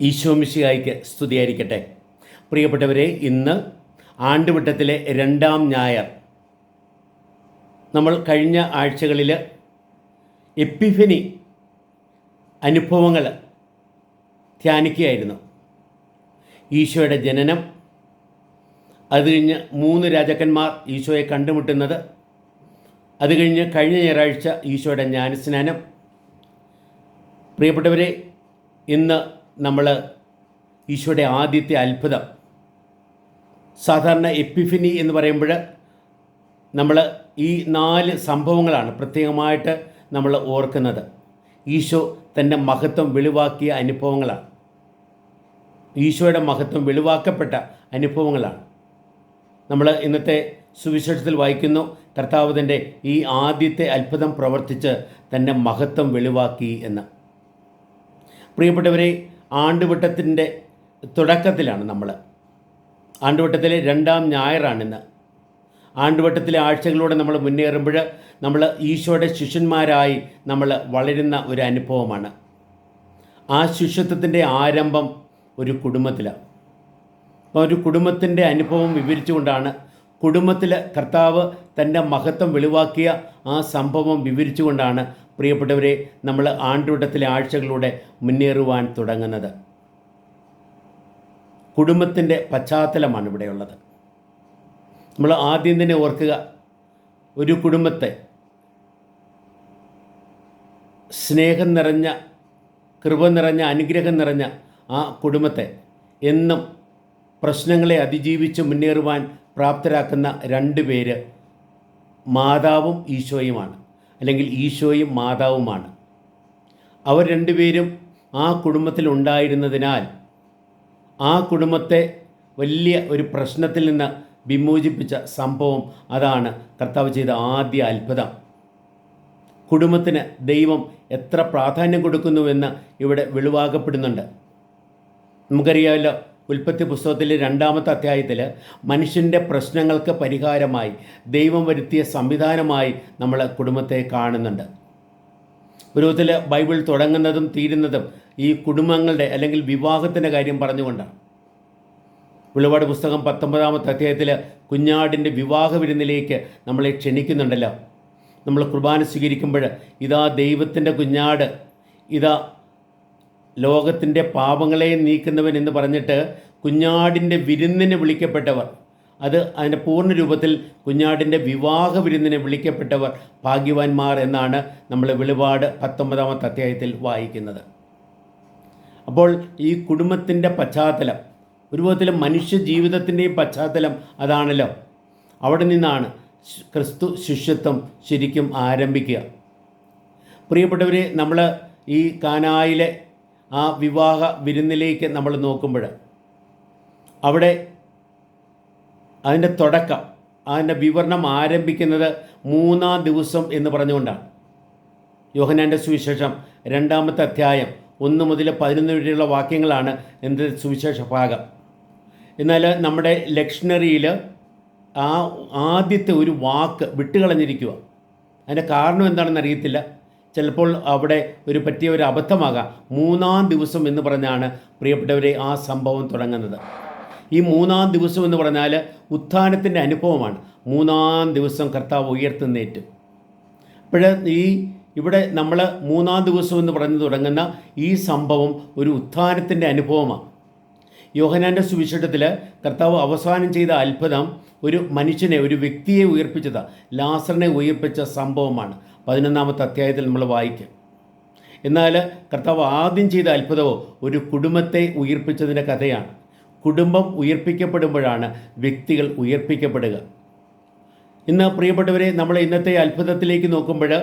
ഈശോ മിശിഹായ്ക്ക് സ്തുതിയായിരിക്കട്ടെ. പ്രിയപ്പെട്ടവരെ, ഇന്ന് ആണ്ടുവട്ടത്തിലെ 2-ാം ഞായർ. നമ്മൾ കഴിഞ്ഞ ആഴ്ചകളിൽ എപ്പിഫനി അനുഭവങ്ങൾ ധ്യാനിക്കുകയായിരുന്നു. ഈശോയുടെ ജനനം, അത് കഴിഞ്ഞ് 3 രാജാക്കന്മാർ ഈശോയെ കണ്ടുമുട്ടുന്നത്, അത് കഴിഞ്ഞ് കഴിഞ്ഞ ഞായറാഴ്ച ഈശോയുടെ ജ്ഞാനസ്നാനം. പ്രിയപ്പെട്ടവരെ, ഇന്ന് നമ്മൾ ഈശോയുടെ ആദ്യത്തെ അത്ഭുതം. സാധാരണ എപ്പിഫനി എന്ന് പറയുമ്പോൾ നമ്മൾ ഈ 4 സംഭവങ്ങളാണ് പ്രത്യേകമായിട്ട് നമ്മൾ ഓർക്കുന്നത്. ഈശോ തൻ്റെ മഹത്വം വെളിവാക്കിയ അനുഭവങ്ങളാണ്, ഈശോയുടെ മഹത്വം വെളിവാക്കപ്പെട്ട അനുഭവങ്ങളാണ്. നമ്മൾ ഇന്നത്തെ സുവിശേഷത്തിൽ വായിക്കുന്നു, കർത്താവ് തൻ്റെ ഈ ആദ്യത്തെ അത്ഭുതം പ്രവർത്തിച്ച് തൻ്റെ മഹത്വം വെളിവാക്കി എന്ന്. പ്രിയപ്പെട്ടവരെ, ആണ്ടുവട്ടത്തിൻ്റെ തുടക്കത്തിലാണ് നമ്മൾ. ആണ്ടുവട്ടത്തിലെ 2-ാം ഞായറാണിന്ന്. ആണ്ടുവട്ടത്തിലെ ആഴ്ചകളിലൂടെ നമ്മൾ മുന്നേറുമ്പോൾ നമ്മൾ ഈശോയുടെ ശിഷ്യന്മാരായി നമ്മൾ വളരുന്ന ഒരു അനുഭവമാണ്. ആ ശിഷ്യത്വത്തിൻ്റെ ആരംഭം ഒരു കുടുംബത്തിലാണ്. അപ്പോൾ ഒരു കുടുംബത്തിൻ്റെ അനുഭവം വിവരിച്ചുകൊണ്ടാണ്, കുടുംബത്തിൽ കർത്താവ് തൻ്റെ മഹത്വം വെളിവാക്കിയ ആ സംഭവം വിവരിച്ചുകൊണ്ടാണ് പ്രിയപ്പെട്ടവരെ നമ്മൾ ആണ്ടുവട്ടത്തിലെ ആഴ്ചകളിലൂടെ മുന്നേറുവാൻ തുടങ്ങുന്നത്. കുടുംബത്തിൻ്റെ പശ്ചാത്തലമാണ് ഇവിടെയുള്ളത്. നമ്മൾ ആദ്യം തന്നെ ഓർക്കുക, ഒരു കുടുംബത്തെ, സ്നേഹം നിറഞ്ഞ, കൃപ നിറഞ്ഞ, അനുഗ്രഹം നിറഞ്ഞ ആ കുടുംബത്തെ എന്നും പ്രശ്നങ്ങളെ അതിജീവിച്ച് മുന്നേറുവാൻ പ്രാപ്തരാക്കുന്ന 2 പേര് മാതാവും ഈശോയുമാണ്, അല്ലെങ്കിൽ ഈശോയും മാതാവുമാണ്. അവർ 2 പേരും ആ കുടുംബത്തിൽ ഉണ്ടായിരുന്നതിനാൽ ആ കുടുംബത്തെ വലിയ ഒരു പ്രശ്നത്തിൽ നിന്ന് വിമോചിപ്പിച്ച സംഭവം, അതാണ് കർത്താവ് ചെയ്ത ആദ്യ അത്ഭുതം. കുടുംബത്തിന് ദൈവം എത്ര പ്രാധാന്യം കൊടുക്കുന്നുവെന്ന് ഇവിടെ വെളിവാക്കപ്പെടുന്നുണ്ട്. നമുക്കറിയാമല്ലോ, ഉൽപ്പത്തി പുസ്തകത്തിലെ 2-ാമത്തെ അധ്യായത്തിൽ മനുഷ്യൻ്റെ പ്രശ്നങ്ങൾക്ക് പരിഹാരമായി ദൈവം വരുത്തിയ സംവിധാനമായി നമ്മൾ കുടുംബത്തെ കാണുന്നുണ്ട്. ഒരു വിധത്തിൽ ബൈബിൾ തുടങ്ങുന്നതും തീരുന്നതും ഈ കുടുംബങ്ങളുടെ അല്ലെങ്കിൽ വിവാഹത്തിൻ്റെ കാര്യം പറഞ്ഞുകൊണ്ടാണ്. വെളിപാട് പുസ്തകം 19-ാമത്തെ അധ്യായത്തിൽ കുഞ്ഞാടിൻ്റെ വിവാഹ വിരുന്നിലേക്ക് നമ്മളെ ക്ഷണിക്കുന്നുണ്ടല്ലോ. നമ്മൾ കുർബാന സ്വീകരിക്കുമ്പോൾ, ഇതാ ദൈവത്തിൻ്റെ കുഞ്ഞാട്, ഇതാ ലോകത്തിൻ്റെ പാപങ്ങളെ നീക്കുന്നവൻ എന്ന് പറഞ്ഞിട്ട് കുഞ്ഞാടിൻ്റെ വിരുന്നിന് വിളിക്കപ്പെട്ടവർ, അതിൻ്റെ പൂർണ്ണ രൂപത്തിൽ കുഞ്ഞാടിൻ്റെ വിവാഹ വിരുന്നിന് വിളിക്കപ്പെട്ടവർ ഭാഗ്യവാന്മാർ എന്നാണ് നമ്മൾ വെളിപാട് 19-ാമത്തെ അധ്യായത്തിൽ വായിക്കുന്നത്. അപ്പോൾ ഈ കുടുംബത്തിൻ്റെ പശ്ചാത്തലം, ഒരു വിധത്തിൽ മനുഷ്യ ജീവിതത്തിൻ്റെയും പശ്ചാത്തലം അതാണല്ലോ. അവിടെ നിന്നാണ് ക്രിസ്തു ശിഷ്യത്വം ശരിക്കും ആരംഭിക്കുക. പ്രിയപ്പെട്ടവരെ, നമ്മൾ ഈ കാനായിലെ ആ വിവാഹ വിരുന്നിലേക്ക് നമ്മൾ നോക്കുമ്പോൾ അവിടെ അതിൻ്റെ തുടക്കം, അതിൻ്റെ വിവരണം ആരംഭിക്കുന്നത് 3-ാം ദിവസം എന്ന് പറഞ്ഞുകൊണ്ടാണ്. യോഹന്നാൻ്റെ സുവിശേഷം 2-ാമത്തെ അധ്യായം 1 മുതൽ 11 വരെയുള്ള വാക്യങ്ങളാണ് എൻ്റെ സുവിശേഷ ഭാഗം. എന്നാൽ നമ്മുടെ ലെക്ഷണറിയിൽ ആ ആദ്യത്തെ ഒരു വാക്ക് വിട്ടുകളഞ്ഞിരിക്കുക. അതിൻ്റെ കാരണം എന്താണെന്ന് അറിയത്തില്ല. ചിലപ്പോൾ അവിടെ പറ്റിയ ഒരു അബദ്ധമാകാം. 3-ാം ദിവസം എന്ന് പറഞ്ഞാണ് പ്രിയപ്പെട്ടവരെ ആ സംഭവം തുടങ്ങുന്നത്. ഈ 3-ാം ദിവസം എന്ന് പറഞ്ഞാൽ ഉത്ഥാനത്തിൻ്റെ അനുഭവമാണ്. 3-ാം ദിവസം കർത്താവ് ഉയർത്തെഴുന്നേറ്റു. അപ്പോൾ ഇവിടെ നമ്മൾ 3-ാം ദിവസം എന്ന് പറഞ്ഞു തുടങ്ങുന്ന ഈ സംഭവം ഒരു ഉത്ഥാനത്തിൻ്റെ അനുഭവമാണ്. യോഹന്നാൻ്റെ സുവിശേഷത്തിൽ കർത്താവ് അവസാനം ചെയ്ത അത്ഭുതം ഒരു മനുഷ്യനെ, ഒരു വ്യക്തിയെ ഉയർപ്പിച്ചതാണ്. ലാസറിനെ ഉയർപ്പിച്ച സംഭവമാണ് 11-ാമത്തെ അധ്യായത്തിൽ നമ്മൾ വായിക്കും. എന്നാൽ കർത്താവ് ആദ്യം ചെയ്ത അത്ഭുതമോ ഒരു കുടുംബത്തെ ഉയർപ്പിച്ചതിൻ്റെ കഥയാണ്. കുടുംബം ഉയർപ്പിക്കപ്പെടുമ്പോഴാണ് വ്യക്തികൾ ഉയർപ്പിക്കപ്പെടുക. ഇന്ന് പ്രിയപ്പെട്ടവരെ, നമ്മൾ ഇന്നത്തെ അത്ഭുതത്തിലേക്ക് നോക്കുമ്പോൾ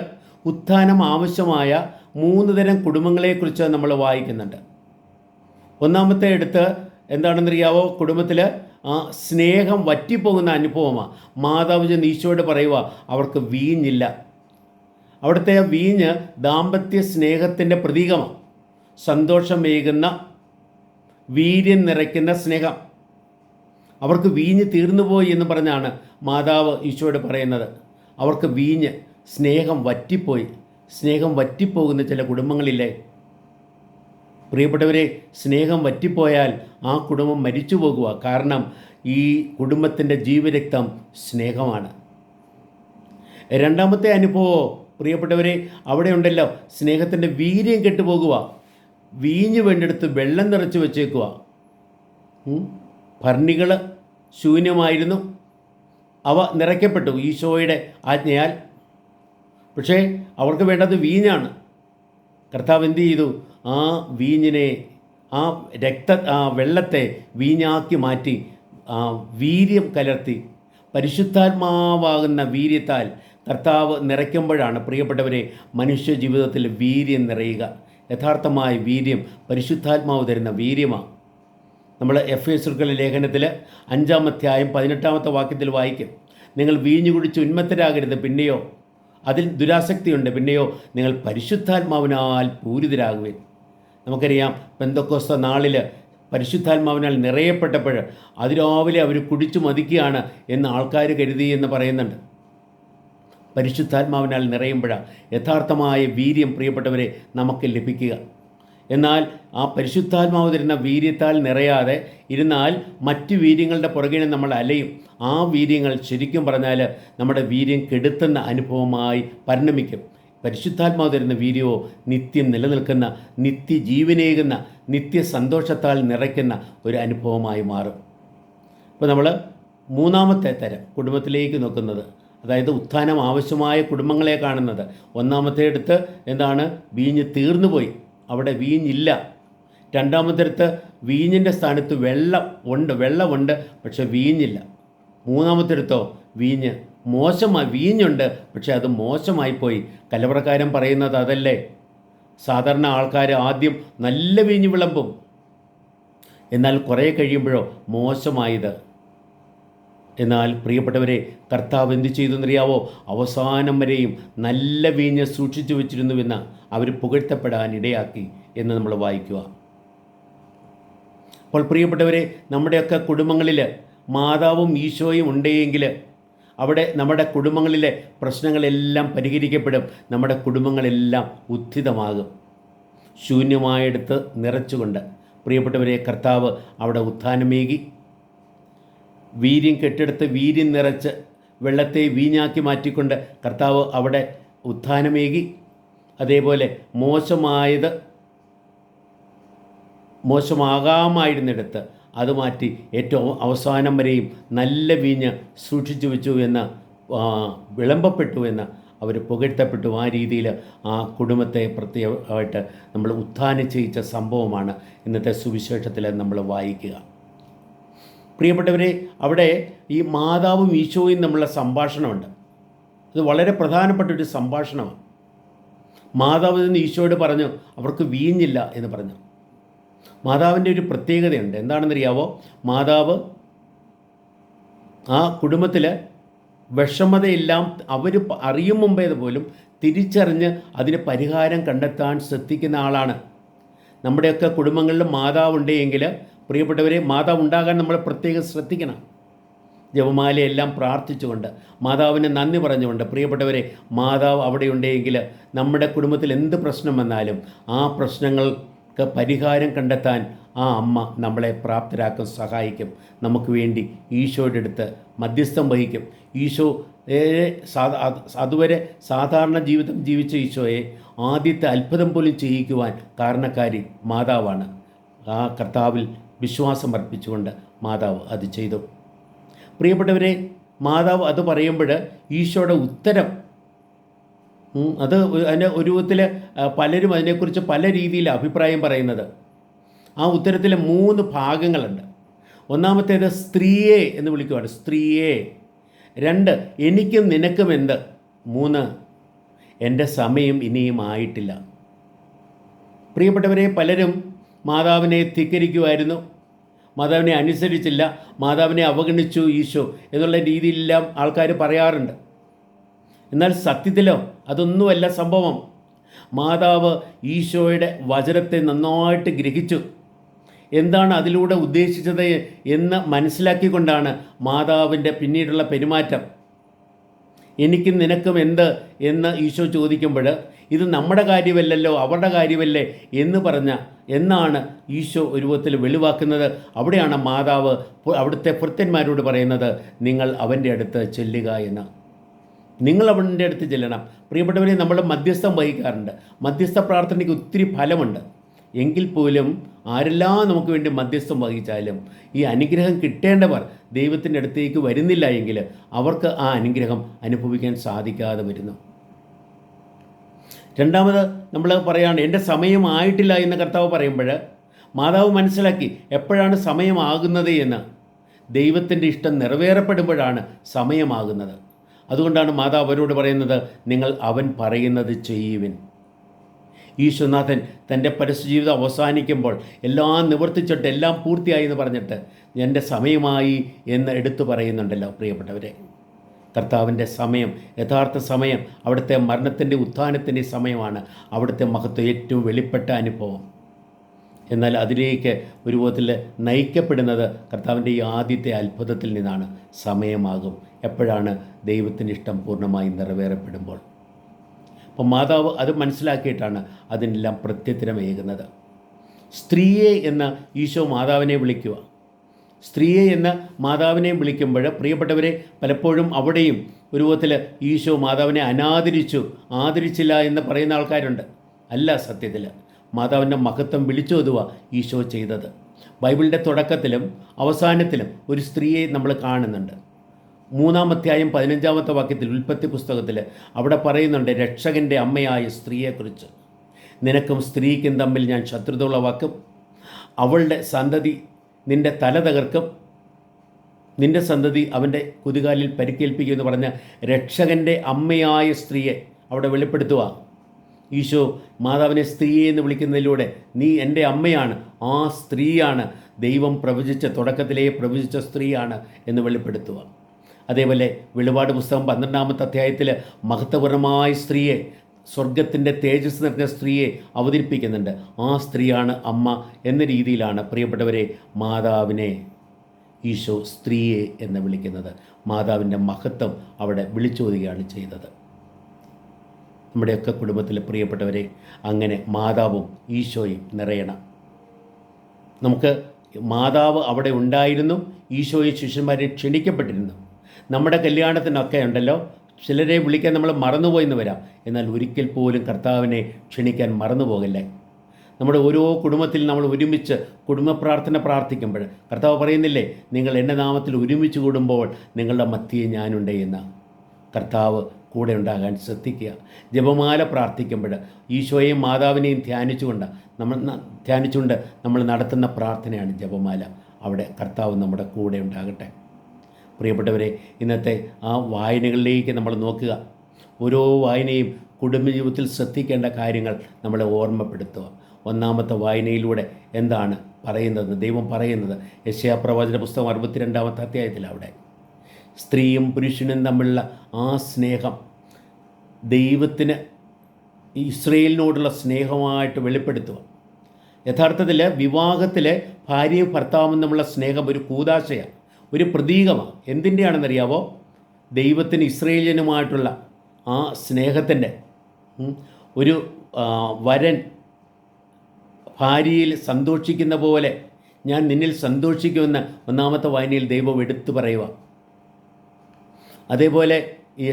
ഉത്ഥാനം ആവശ്യമായ 3 തരം കുടുംബങ്ങളെക്കുറിച്ച് നമ്മൾ വായിക്കുന്നുണ്ട്. ഒന്നാമത്തെ എടുത്ത് എന്താണെന്നറിയാവോ, കുടുംബത്തിൽ ആ സ്നേഹം വറ്റിപ്പോകുന്ന അനുഭവമാണ്. മാതാവ് ചെന്ന് ഈശോയോട് പറയുക, അവർക്ക് വീഞ്ഞില്ല. അവിടുത്തെ വീഞ്ഞ് ദാമ്പത്യ സ്നേഹത്തിൻ്റെ പ്രതീകമാണ്. സന്തോഷമേകുന്ന, വീര്യം നിറയ്ക്കുന്ന സ്നേഹം. അവർക്ക് വീഞ്ഞ് തീർന്നുപോയി എന്ന് പറഞ്ഞാണ് മാതാവ് ഈശോയോട് പറയുന്നത്. അവർക്ക് വീഞ്ഞ്, സ്നേഹം വറ്റിപ്പോയി. സ്നേഹം വറ്റിപ്പോകുന്ന ചില കുടുംബങ്ങളില്ലേ? പ്രിയപ്പെട്ടവരെ, സ്നേഹം വറ്റിപ്പോയാൽ ആ കുടുംബം മരിച്ചു പോകുക. കാരണം ഈ കുടുംബത്തിൻ്റെ ജീവരക്തം സ്നേഹമാണ്. രണ്ടാമത്തെ അനുഭവം പ്രിയപ്പെട്ടവരെ, അവിടെ ഉണ്ടല്ലോ, സ്നേഹത്തിൻ്റെ വീര്യം കെട്ടുപോകുക. വീഞ്ഞ് വേണ്ടെടുത്ത് വെള്ളം നിറച്ച് വെച്ചേക്കുക. ഭരണികൾ ശൂന്യമായിരുന്നു, അവ നിറയ്ക്കപ്പെട്ടു ഈശോയുടെ ആജ്ഞയാൽ. പക്ഷേ അവർക്ക് വേണ്ടത് വീഞ്ഞാണ്. കർത്താവ് എന്ത് ചെയ്തു? ആ വീഞ്ഞിനെ, ആ വെള്ളത്തെ വീഞ്ഞാക്കി മാറ്റി വീര്യം കലർത്തി. പരിശുദ്ധാത്മാവാകുന്ന വീര്യത്താൽ കർത്താവ് നിറയ്ക്കുമ്പോഴാണ് പ്രിയപ്പെട്ടവരെ മനുഷ്യ ജീവിതത്തിൽ വീര്യം നിറയുക. യഥാർത്ഥമായ വീര്യം പരിശുദ്ധാത്മാവ് തരുന്ന വീര്യമാണ്. നമ്മൾ എഫേസ്യർക്കുള്ള ലേഖനത്തിൽ 5-ാം അധ്യായം 18-ാമത്തെ വാക്യത്തിൽ വായിക്കും, നിങ്ങൾ വീഞ്ഞു കുടിച്ച് ഉന്മത്തരാകരുത്, പിന്നെയോ അതിൽ ദുരാസക്തിയുണ്ട്, പിന്നെയോ നിങ്ങൾ പരിശുദ്ധാത്മാവിനാൽ പൂരിതരാകുവിൻ. നമുക്കറിയാം, പെന്തക്കോസ്ത നാളിൽ പരിശുദ്ധാത്മാവിനാൽ നിറയപ്പെട്ടപ്പോൾ അതിരാവിലെ അവർ കുടിച്ചു മതിക്കുകയാണ് എന്ന് ആൾക്കാർ കരുതി എന്ന് പറയുന്നുണ്ട്. പരിശുദ്ധാത്മാവിനാൽ നിറയുമ്പോഴാണ് യഥാർത്ഥമായ വീര്യം പ്രിയപ്പെട്ടവരെ നമുക്ക് ലഭിക്കുക. എന്നാൽ ആ പരിശുദ്ധാത്മാവ് തരുന്ന വീര്യത്താൽ നിറയാതെ ഇരുന്നാൽ മറ്റു വീര്യങ്ങളുടെ പുറകിനെ നമ്മൾ അലയും. ആ വീര്യങ്ങൾ ശരിക്കും പറഞ്ഞാൽ നമ്മുടെ വീര്യം കെടുത്തുന്ന അനുഭവമായി പരിണമിക്കും. പരിശുദ്ധാത്മാവ് തരുന്ന വീര്യമോ നിത്യം നിലനിൽക്കുന്ന, നിത്യജീവനേകുന്ന, നിത്യസന്തോഷത്താൽ നിറയ്ക്കുന്ന ഒരു അനുഭവമായി മാറും. ഇപ്പോൾ നമ്മൾ മൂന്നാമത്തെ തരം കുടുംബത്തിലേക്ക് നോക്കുന്നത്, അതായത് ഉത്ഥാനം ആവശ്യമായ കുടുംബങ്ങളെ കാണുന്നത്. ഒന്നാമത്തേടുത്ത് എന്താണ്? വീഞ്ഞ് തീർന്നുപോയി, അവിടെ വീഞ്ഞില്ല. രണ്ടാമത്തേടുത്ത് വീഞ്ഞിൻ്റെ സ്ഥാനത്ത് വെള്ളമുണ്ട്, പക്ഷെ വീഞ്ഞില്ല. മൂന്നാമത്തേടുത്തോ വീഞ്ഞ് മോശമായി, വീഞ്ഞുണ്ട് പക്ഷെ അത് മോശമായിപ്പോയി. കലവറക്കാരൻ പറയുന്നത് അതല്ലേ. സാധാരണ ആൾക്കാർ ആദ്യം നല്ല വീഞ്ഞ് വിളമ്പും, എന്നാൽ കുറേ കഴിയുമ്പോഴോ മോശമായത്. എന്നാൽ പ്രിയപ്പെട്ടവരെ, കർത്താവ് എന്ത് ചെയ്തെന്നറിയാവോ? അവസാനം വരെയും നല്ല വീഞ്ഞ് സൂക്ഷിച്ചു വെച്ചിരുന്നുവെന്ന് അവർ പുകഴ്ത്തപ്പെടാൻ ഇടയാക്കി എന്ന് നമ്മൾ വായിക്കുക. അപ്പോൾ പ്രിയപ്പെട്ടവരെ, നമ്മുടെയൊക്കെ കുടുംബങ്ങളിൽ മാതാവും ഈശോയും ഉണ്ടെങ്കിൽ അവിടെ നമ്മുടെ കുടുംബങ്ങളിലെ പ്രശ്നങ്ങളെല്ലാം പരിഹരിക്കപ്പെടും. നമ്മുടെ കുടുംബങ്ങളെല്ലാം ഉദ്ധിതമാകും. ശൂന്യമായെടുത്ത് നിറച്ചുകൊണ്ട് പ്രിയപ്പെട്ടവരെ, കർത്താവ് അവിടെ ഉത്ഥാനമേകി വീര്യം കെട്ടെടുത്ത് വീര്യം നിറച്ച് വെള്ളത്തെ വീഞ്ഞാക്കി മാറ്റിക്കൊണ്ട് കർത്താവ് അവിടെ ഉത്ഥാനമേകി. അതേപോലെ മോശമാകാമായിരുന്നിടത്ത് അത് മാറ്റി ഏറ്റവും അവസാനം വരെയും നല്ല വീഞ്ഞ് സൂക്ഷിച്ചു വെച്ചു എന്ന് വിളമ്പപ്പെട്ടു എന്ന് അവർ പുകഴ്ത്തപ്പെട്ടു. ആ രീതിയിൽ ആ കുടുംബത്തെ പ്രത്യേകമായിട്ട് നമ്മൾ ഉത്ഥാനം ചെയ്യിച്ച സംഭവമാണ് ഇന്നത്തെ സുവിശേഷത്തിൽ നമ്മൾ വായിക്കുക. പ്രിയപ്പെട്ടവരെ, അവിടെ ഈ മാതാവും ഈശോയും തമ്മിലുള്ള സംഭാഷണമുണ്ട്. അത് വളരെ പ്രധാനപ്പെട്ടൊരു സംഭാഷണമാണ്. മാതാവ് നിന്ന് ഈശോയോട് പറഞ്ഞു അവർക്ക് വീഞ്ഞില്ല എന്ന് പറഞ്ഞു. മാതാവിൻ്റെ ഒരു പ്രത്യേകതയുണ്ട്. എന്താണെന്നറിയാവോ? മാതാവ് ആ കുടുംബത്തിൽ വിഷമതയെല്ലാം അവർ അറിയും മുമ്പേ പോലും തിരിച്ചറിഞ്ഞ് അതിന് പരിഹാരം കണ്ടെത്താൻ ശ്രദ്ധിക്കുന്ന ആളാണ്. നമ്മുടെയൊക്കെ കുടുംബങ്ങളിൽ മാതാവുണ്ടെങ്കിൽ പ്രിയപ്പെട്ടവരെ, മാതാവ് ഉണ്ടാകാൻ നമ്മൾ പ്രത്യേകം ശ്രദ്ധിക്കണം. ജപമാലയെല്ലാം പ്രാർത്ഥിച്ചുകൊണ്ട് മാതാവിനെ നന്ദി പറഞ്ഞുകൊണ്ട് പ്രിയപ്പെട്ടവരെ, മാതാവ് അവിടെയുണ്ടെങ്കിൽ നമ്മുടെ കുടുംബത്തിൽ എന്ത് പ്രശ്നം വന്നാലും ആ പ്രശ്നങ്ങൾക്ക് പരിഹാരം കണ്ടെത്താൻ ആ അമ്മ നമ്മളെ പ്രാപ്തരാക്കും, സഹായിക്കും. നമുക്ക് വേണ്ടി ഈശോയുടെ അടുത്ത് മധ്യസ്ഥം വഹിക്കും. ഈശോ അതുവരെ സാധാരണ ജീവിതം ജീവിച്ച ഈശോയെ ആദ്യത്തെ അത്ഭുതം പോലും ചെയ്യിക്കുവാൻ കാരണക്കാരി മാതാവാണ്. ആ കർത്താവിൽ വിശ്വാസം അർപ്പിച്ചുകൊണ്ട് മാതാവ് അത് ചെയ്തു. പ്രിയപ്പെട്ടവരെ, മാതാവ് അത് പറയുമ്പോൾ ഈശോയുടെ ഉത്തരം അത് അതിൻ്റെ ഒരു വിധത്തിൽ പലരും അതിനെക്കുറിച്ച് പല രീതിയിൽ അഭിപ്രായം പറയുന്നത്. ആ ഉത്തരത്തിൽ 3 ഭാഗങ്ങളുണ്ട്. ഒന്നാമത്തേത് സ്ത്രീയെ എന്ന് വിളിക്കുകയാണ്, സ്ത്രീയെ. 2 എനിക്കും നിനക്കും എന്ത്. 3 എൻ്റെ സമയം ഇനിയും ആയിട്ടില്ല. പ്രിയപ്പെട്ടവരെ, പലരും മാതാവിനെ ധിക്കരിക്കുമായിരുന്നു, മാതാവിനെ അനുസരിച്ചില്ല, മാതാവിനെ അവഗണിച്ചു ഈശോ എന്നുള്ള രീതിയിലെല്ലാം ആൾക്കാർ പറയാറുണ്ട്. എന്നാൽ സത്യത്തിലോ അതൊന്നുമല്ല സംഭവം. മാതാവ് ഈശോയുടെ വചനത്തെ നന്നായിട്ട് ഗ്രഹിച്ചു. എന്താണ് അതിലൂടെ ഉദ്ദേശിച്ചത് എന്ന് മനസ്സിലാക്കിക്കൊണ്ടാണ് മാതാവിൻ്റെ പിന്നീടുള്ള പെരുമാറ്റം. എനിക്കും നിനക്കും എന്ത് എന്ന് ഈശോ ചോദിക്കുമ്പോൾ ഇത് നമ്മുടെ കാര്യമല്ലല്ലോ അവരുടെ കാര്യമല്ലേ എന്ന് പറഞ്ഞ എന്നാണ് ഈശോ ഒരു വിധത്തിൽ വെളിവാക്കുന്നത്. അവിടെയാണ് മാതാവ് അവിടുത്തെ ഭൃത്യന്മാരോട് പറയുന്നത്, നിങ്ങൾ അവൻ്റെ അടുത്ത് ചെല്ലുക എന്ന്. നിങ്ങൾ അവൻ്റെ അടുത്ത് ചെല്ലണം. പ്രിയപ്പെട്ടവരെ, നമ്മൾ മധ്യസ്ഥം വഹിക്കാറുണ്ട്. മധ്യസ്ഥ പ്രാർത്ഥനയ്ക്ക് ഒത്തിരി ഫലമുണ്ട്. എങ്കിൽ പോലും ആരെല്ലാം നമുക്ക് വേണ്ടി മധ്യസ്ഥം വഹിച്ചാലും ഈ അനുഗ്രഹം കിട്ടേണ്ടവർ ദൈവത്തിൻ്റെ അടുത്തേക്ക് വരുന്നില്ല എങ്കിൽ അവർക്ക് ആ അനുഗ്രഹം അനുഭവിക്കാൻ സാധിക്കാതെ വരുന്നു. രണ്ടാമത് നമ്മൾ പറയുകയാണ്, എൻ്റെ സമയമായിട്ടില്ല എന്ന് കർത്താവ് പറയുമ്പോൾ മാതാവ് മനസ്സിലാക്കി എപ്പോഴാണ് സമയമാകുന്നത് എന്ന്. ദൈവത്തിൻ്റെ ഇഷ്ടം നിറവേറപ്പെടുമ്പോഴാണ് സമയമാകുന്നത്. അതുകൊണ്ടാണ് മാതാവ് അവരോട് പറയുന്നത്, നിങ്ങൾ അവൻ പറയുന്നത് ചെയ്യുവിൻ. ഈശോനാഥൻ തൻ്റെ പരസ്യജീവിതം അവസാനിക്കുമ്പോൾ എല്ലാം നിവർത്തിച്ചിട്ട് എല്ലാം പൂർത്തിയായി എന്ന് പറഞ്ഞിട്ട് എൻ്റെ സമയമായി എന്ന് എടുത്തു പറയുന്നുണ്ടല്ലോ പ്രിയപ്പെട്ടവരെ. കർത്താവിൻ്റെ സമയം, യഥാർത്ഥ സമയം അവിടുത്തെ മരണത്തിൻ്റെ ഉത്ഥാനത്തിൻ്റെ സമയമാണ്. അവിടുത്തെ മഹത്വം ഏറ്റവും വെളിപ്പെട്ട അനുഭവം. എന്നാൽ അതിലേക്ക് ഒരു വിധത്തിൽ നയിക്കപ്പെടുന്നത് കർത്താവിൻ്റെ ഈ ആദ്യത്തെ അത്ഭുതത്തിൽ നിന്നാണ്. സമയമാകും എപ്പോഴാണ് ദൈവത്തിൻ്റെ ഇഷ്ടം പൂർണ്ണമായി നിറവേറപ്പെടുമ്പോൾ. അപ്പോൾ മാതാവ് അത് മനസ്സിലാക്കിയിട്ടാണ് അതിനെല്ലാം പ്രത്യുത്തരമേകുന്നത്. സ്ത്രീയെ എന്ന് ഈശോ മാതാവിനെ വിളിക്കുക. സ്ത്രീയെ എന്ന് മാതാവിനെ വിളിക്കുമ്പോൾ പ്രിയപ്പെട്ടവരെ, പലപ്പോഴും അവിടെയും ഒരു വിധത്തിൽ ഈശോ മാതാവിനെ ആദരിച്ചില്ല എന്ന് പറയുന്ന ആൾക്കാരുണ്ട്. അല്ല, സത്യത്തിൽ മാതാവിൻ്റെ മഹത്വം വിളിച്ചോതുക ഈശോ ചെയ്തത്. ബൈബിളിൻ്റെ തുടക്കത്തിലും അവസാനത്തിലും ഒരു സ്ത്രീയെ നമ്മൾ കാണുന്നുണ്ട്. 3-ാം അധ്യായം 15-ാമത്തെ വാക്യത്തിൽ ഉൽപ്പത്തി പുസ്തകത്തിൽ അവിടെ പറയുന്നുണ്ട് രക്ഷകൻ്റെ അമ്മയായ സ്ത്രീയെക്കുറിച്ച്. നിനക്കും സ്ത്രീക്കും തമ്മിൽ ഞാൻ ശത്രുത ഉളവാക്കും, അവളുടെ സന്തതി നിൻ്റെ തല തകർക്കും, നിൻ്റെ സന്തതി അവൻ്റെ കുതികാലിൽ പരിക്കേൽപ്പിക്കുമെന്ന് പറഞ്ഞ രക്ഷകൻ്റെ അമ്മയായ സ്ത്രീയെ അവിടെ വെളിപ്പെടുത്തുക. ഈശോ മാതാവിനെ സ്ത്രീയെ എന്ന് വിളിക്കുന്നതിലൂടെ നീ എൻ്റെ അമ്മയാണ്, ആ സ്ത്രീയാണ്, ദൈവം തുടക്കത്തിലേ പ്രവചിച്ച സ്ത്രീയാണ് എന്ന് വെളിപ്പെടുത്തുക. അതേപോലെ വെളിപാട് പുസ്തകം 12-ാമത്തെ അധ്യായത്തിൽ മഹത്വപൂർണമായ സ്ത്രീയെ, സ്വർഗത്തിൻ്റെ തേജസ് നിറഞ്ഞ സ്ത്രീയെ അവതരിപ്പിക്കുന്നുണ്ട്. ആ സ്ത്രീയാണ് അമ്മ എന്ന രീതിയിലാണ് പ്രിയപ്പെട്ടവരെ മാതാവിനെ ഈശോ സ്ത്രീയെ എന്ന് വിളിക്കുന്നത്. മാതാവിൻ്റെ മഹത്വം അവിടെ വിളിച്ചോതുകയാണ് ചെയ്തത്. നമ്മുടെയൊക്കെ കുടുംബത്തിലെ പ്രിയപ്പെട്ടവരെ അങ്ങനെ മാതാവും ഈശോയും നിറയണം. നമുക്ക് മാതാവ് അവിടെ ഉണ്ടായിരുന്നു, ഈശോയെ ശിഷ്യന്മാരെ ക്ഷണിക്കപ്പെട്ടിരുന്നു. നമ്മുടെ കല്യാണത്തിനൊക്കെ ഉണ്ടല്ലോ, ചിലരെ വിളിക്കാൻ നമ്മൾ മറന്നുപോയെന്ന് വരാം. എന്നാൽ ഒരിക്കൽ പോലും കർത്താവിനെ ക്ഷണിക്കാൻ മറന്നു പോകല്ലേ. നമ്മുടെ ഓരോ കുടുംബത്തിൽ നമ്മൾ ഒരുമിച്ച് കുടുംബ പ്രാർത്ഥന പ്രാർത്ഥിക്കുമ്പോൾ കർത്താവ് പറയുന്നില്ലേ, നിങ്ങൾ എൻ്റെ നാമത്തിൽ ഒരുമിച്ച് കൂടുമ്പോൾ നിങ്ങളുടെ മധ്യേ ഞാനുണ്ട് എന്ന്. കർത്താവ് കൂടെ ഉണ്ടാകാൻ ശ്രദ്ധിക്കുക. ജപമാല പ്രാർത്ഥിക്കുമ്പോൾ ഈശോയെയും മാതാവിനെയും ധ്യാനിച്ചുകൊണ്ട് നമ്മൾ നടത്തുന്ന പ്രാർത്ഥനയാണ് ജപമാല. അവിടെ കർത്താവ് നമ്മുടെ കൂടെ ഉണ്ടാകട്ടെ. പ്രിയപ്പെട്ടവരെ, ഇന്നത്തെ ആ വായനകളിലേക്ക് നമ്മൾ നോക്കുക. ഓരോ വായനയും കുടുംബജീവിതത്തിൽ ശ്രദ്ധിക്കേണ്ട കാര്യങ്ങൾ നമ്മളെ ഓർമ്മപ്പെടുത്തുക. 1-ാമത്തെ വായനയിലൂടെ എന്താണ് പറയുന്നത്, ദൈവം പറയുന്നത്? യെശയ്യാ പ്രവചന പുസ്തകം 62-ാമത്തെ അധ്യായത്തിൽ അവിടെ സ്ത്രീയും പുരുഷനും തമ്മിലുള്ള ആ സ്നേഹം ദൈവത്തിന് ഇസ്രയേലിനോടുള്ള സ്നേഹമായിട്ട് വെളിപ്പെടുത്തുക. യഥാർത്ഥത്തിൽ വിവാഹത്തിലെ ഭാര്യയും ഭർത്താവും തമ്മിലുള്ള സ്നേഹം ഒരു കൂദാശയാണ്, ഒരു പ്രതീകമാണ്. എന്തിൻ്റെയാണെന്നറിയാവോ? ദൈവത്തിന് ഇസ്രയേലിനുമായിട്ടുള്ള ആ സ്നേഹത്തിൻ്റെ ഒരു വരൻ ഭാര്യയിൽ സന്തോഷിക്കുന്ന പോലെ ഞാൻ നിന്നിൽ സന്തോഷിക്കുമെന്ന് 1-ാമത്തെ വായനയിൽ ദൈവം എടുത്തു പറയുക. അതേപോലെ ഈ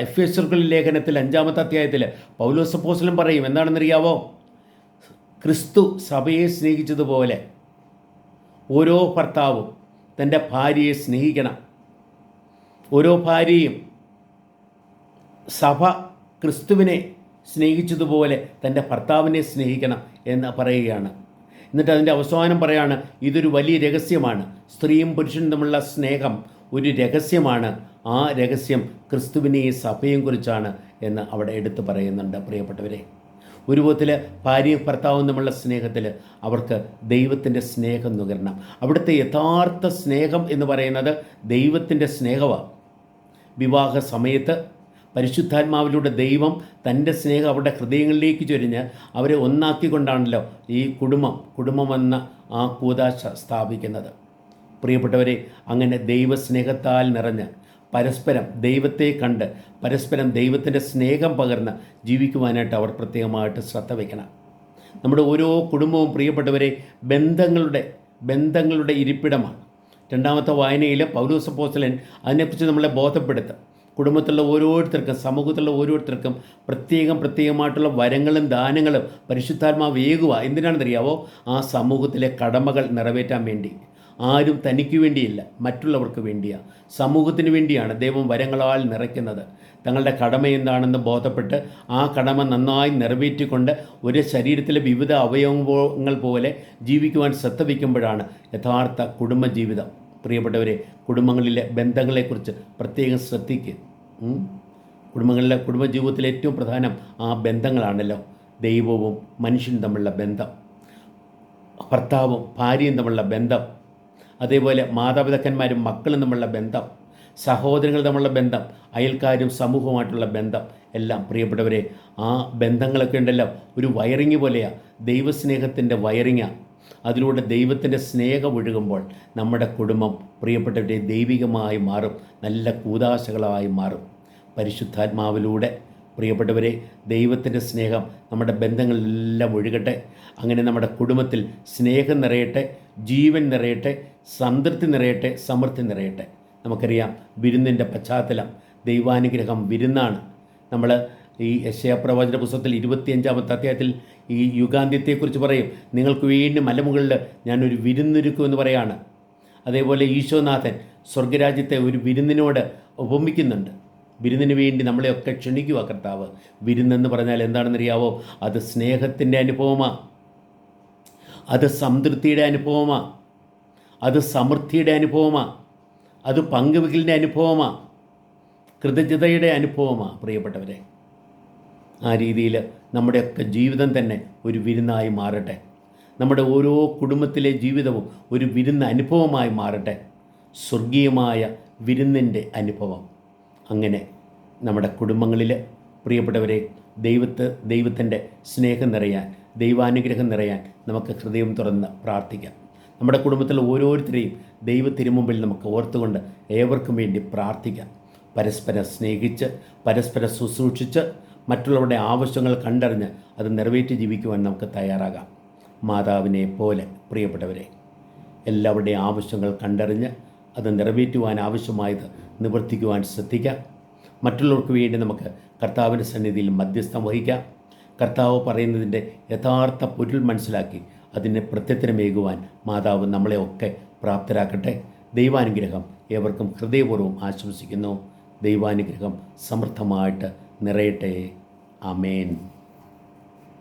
എഫേസ്യർക്കുള്ള ലേഖനത്തിൽ 5-ാമത്തെ അധ്യായത്തിൽ പൗലോസ് അപ്പോസ്തലൻ പറയും, എന്താണെന്നറിയാവോ? ക്രിസ്തു സഭയെ സ്നേഹിച്ചതുപോലെ ഓരോ ഭർത്താവും തൻ്റെ ഭാര്യയെ സ്നേഹിക്കണം. ഓരോ ഭാര്യയും സഭ ക്രിസ്തുവിനെ സ്നേഹിച്ചതുപോലെ തൻ്റെ ഭർത്താവിനെ സ്നേഹിക്കണം എന്ന് പറയുകയാണ്. എന്നിട്ട് അതിൻ്റെ അവസാനം പറയാണ്, ഇതൊരു വലിയ രഹസ്യമാണ്. സ്ത്രീയും പുരുഷനും തമ്മിലുള്ള സ്നേഹം ഒരു രഹസ്യമാണ്. ആ രഹസ്യം ക്രിസ്തുവിനെയും സഭയും കുറിച്ചാണ് എന്ന് അവിടെ എടുത്തു പറയുന്നുണ്ട്. പ്രിയപ്പെട്ടവരെ, ഒരു വിധത്തിൽ ഭാര്യയും ഭർത്താവും തമ്മിലുള്ള സ്നേഹത്തിൽ അവർക്ക് ദൈവത്തിൻ്റെ സ്നേഹം നുകരണം. അവിടുത്തെ യഥാർത്ഥ സ്നേഹം എന്ന് പറയുന്നത് ദൈവത്തിൻ്റെ സ്നേഹമാണ്. വിവാഹ സമയത്ത് പരിശുദ്ധാത്മാവിലൂടെ ദൈവം തൻ്റെ സ്നേഹം അവരുടെ ഹൃദയങ്ങളിലേക്ക് ചൊരിഞ്ഞ് അവരെ ഒന്നാക്കിക്കൊണ്ടാണല്ലോ ഈ കുടുംബമെന്ന ആ കൂദാശ സ്ഥാപിക്കുന്നത്. പ്രിയപ്പെട്ടവരെ, അങ്ങനെ ദൈവസ്നേഹത്താൽ നിറഞ്ഞ് പരസ്പരം ദൈവത്തെ കണ്ട് പരസ്പരം ദൈവത്തിൻ്റെ സ്നേഹം പകർന്ന് ജീവിക്കുവാനായിട്ട് അവർ പ്രത്യേകമായിട്ട് ശ്രദ്ധ വയ്ക്കണം. നമ്മുടെ ഓരോ കുടുംബവും പ്രിയപ്പെട്ടവരെ ബന്ധങ്ങളുടെ ഇരിപ്പിടമാണ്. രണ്ടാമത്തെ വായനയിൽ പൗലോസ് അപ്പോസ്തലൻ അതിനെക്കുറിച്ച് നമ്മളെ ബോധപ്പെടുത്തും. കുടുംബത്തിലുള്ള ഓരോരുത്തർക്കും, സമൂഹത്തിലുള്ള ഓരോരുത്തർക്കും പ്രത്യേകമായിട്ടുള്ള വരങ്ങളും ദാനങ്ങളും പരിശുദ്ധാത്മാവ് ഏകുക. എന്തിനാണെന്നറിയാവോ? ആ സമൂഹത്തിലെ കടമകൾ നിറവേറ്റാൻ വേണ്ടി. ആരും തനിക്ക് വേണ്ടിയില്ല, മറ്റുള്ളവർക്ക് വേണ്ടിയാണ്, സമൂഹത്തിന് വേണ്ടിയാണ് ദൈവം വരങ്ങളാൽ നിറയ്ക്കുന്നത്. തങ്ങളുടെ കടമ എന്താണെന്ന് ബോധപ്പെട്ട് ആ കടമ നന്നായി നിറവേറ്റിക്കൊണ്ട് ഒരു ശരീരത്തിലെ വിവിധ അവയവങ്ങൾ പോലെ ജീവിക്കുവാൻ ശ്രദ്ധ വയ്ക്കുമ്പോഴാണ് യഥാർത്ഥ കുടുംബജീവിതം. പ്രിയപ്പെട്ടവരെ, കുടുംബങ്ങളിലെ ബന്ധങ്ങളെക്കുറിച്ച് പ്രത്യേകം ശ്രദ്ധിക്കുക. കുടുംബജീവിതത്തിലെ ഏറ്റവും പ്രധാനം ആ ബന്ധങ്ങളാണല്ലോ. ദൈവവും മനുഷ്യനും തമ്മിലുള്ള ബന്ധം, ഭർത്താവും ഭാര്യയും തമ്മിലുള്ള ബന്ധം, അതേപോലെ മാതാപിതാക്കന്മാരും മക്കളും തമ്മിലുള്ള ബന്ധം, സഹോദരങ്ങൾ തമ്മിലുള്ള ബന്ധം, അയൽക്കാരും സമൂഹവുമായിട്ടുള്ള ബന്ധം എല്ലാം. പ്രിയപ്പെട്ടവരെ, ആ ബന്ധങ്ങളൊക്കെ ഉണ്ടല്ലോ ഒരു വയറിങ് പോലെയാണ്, ദൈവസ്നേഹത്തിൻ്റെ വയറിങ്ങാണ്. അതിലൂടെ ദൈവത്തിൻ്റെ സ്നേഹം ഒഴുകുമ്പോൾ നമ്മുടെ കുടുംബം പ്രിയപ്പെട്ടവരെ ദൈവികമായി മാറും, നല്ല കൂദാശകളായി മാറും. പരിശുദ്ധാത്മാവിലൂടെ പ്രിയപ്പെട്ടവരെ ദൈവത്തിൻ്റെ സ്നേഹം നമ്മുടെ ബന്ധങ്ങളിലെല്ലാം ഒഴുകട്ടെ. അങ്ങനെ നമ്മുടെ കുടുംബത്തിൽ സ്നേഹം നിറയട്ടെ, ജീവൻ നിറയട്ടെ, സംതൃപ്തി നിറയട്ടെ, സമൃദ്ധി നിറയട്ടെ. നമുക്കറിയാം വിരുന്നിൻ്റെ പശ്ചാത്തലം, ദൈവാനുഗ്രഹം വിരുന്നാണ്. നമ്മൾ ഈ യെശയ്യാപ്രവചന പുസ്തകത്തിൽ 25-ാമത്തെ അധ്യായത്തിൽ ഈ യുഗാന്ത്യത്തെക്കുറിച്ച് പറയും. നിങ്ങൾക്ക് വേണ്ടി മലമുകളിൽ ഞാനൊരു വിരുന്നൊരുക്കുമെന്ന് പറയാണ്. അതേപോലെ ഈശോനാഥൻ സ്വർഗരാജ്യത്തെ ഒരു വിരുന്നിനോട് ഉപമിക്കുന്നുണ്ട്. വിരുന്നിന് വേണ്ടി നമ്മളെയൊക്കെ ക്ഷണിക്കുക കർത്താവ്. വിരുന്നെന്ന് പറഞ്ഞാൽ എന്താണെന്നറിയാവോ? അത് സ്നേഹത്തിൻ്റെ അനുഭവമാണ്, അത് സംതൃപ്തിയുടെ അനുഭവമാണ്, അത് സമൃദ്ധിയുടെ അനുഭവമാണ്, അത് പങ്കുവെക്കലിൻ്റെ അനുഭവമാണ്, കൃതജ്ഞതയുടെ അനുഭവമാണ്. പ്രിയപ്പെട്ടവരെ, ആ രീതിയിൽ നമ്മുടെയൊക്കെ ജീവിതം തന്നെ ഒരു വിരുന്നായി മാറട്ടെ. നമ്മുടെ ഓരോ കുടുംബത്തിലെ ജീവിതവും ഒരു വിരുന്ന് അനുഭവമായി മാറട്ടെ. സ്വർഗീയമായ വിരുന്നിൻ്റെ അനുഭവം. അങ്ങനെ നമ്മുടെ കുടുംബങ്ങളിൽ പ്രിയപ്പെട്ടവരെ ദൈവത്തിൻ്റെ സ്നേഹം നിറയാൻ, ദൈവാനുഗ്രഹം നിറയാൻ നമുക്ക് ഹൃദയം തുറന്ന് പ്രാർത്ഥിക്കാം. നമ്മുടെ കുടുംബത്തിലെ ഓരോരുത്തരെയും ദൈവത്തിരുമുമ്പിൽ നമുക്ക് ഓർത്തുകൊണ്ട് ഏവർക്കും വേണ്ടി പ്രാർത്ഥിക്കാം. പരസ്പരം സ്നേഹിച്ച്, പരസ്പരം ശുശ്രൂഷിച്ച്, മറ്റുള്ളവരുടെ ആവശ്യങ്ങൾ കണ്ടറിഞ്ഞ് അത് നിറവേറ്റി ജീവിക്കുവാൻ നമുക്ക് തയ്യാറാകാം. മാതാവിനെ പോലെ പ്രിയപ്പെട്ടവരെ എല്ലാവരുടെയും ആവശ്യങ്ങൾ കണ്ടറിഞ്ഞ് അത് നിറവേറ്റുവാൻ ആവശ്യമായത് നിവർത്തിക്കുവാൻ ശ്രദ്ധിക്കാം. മറ്റുള്ളവർക്ക് വേണ്ടി നമുക്ക് കർത്താവിൻ്റെ സന്നിധിയിൽ മധ്യസ്ഥം വഹിക്കാം. കർത്താവ് പറയുന്നതിൻ്റെ യഥാർത്ഥ പൊരുൾ മനസ്സിലാക്കി അതിനെ പ്രത്യത്തിനമേകുവാൻ മാതാവ് നമ്മളെ ഒക്കെ പ്രാപ്തരാക്കട്ടെ. ദൈവാനുഗ്രഹം ഏവർക്കും ഹൃദയപൂർവ്വം ആശംസിക്കുന്നു. ദൈവാനുഗ്രഹം സമൃദ്ധമായിട്ട് നിറയട്ടെ. ആമേൻ.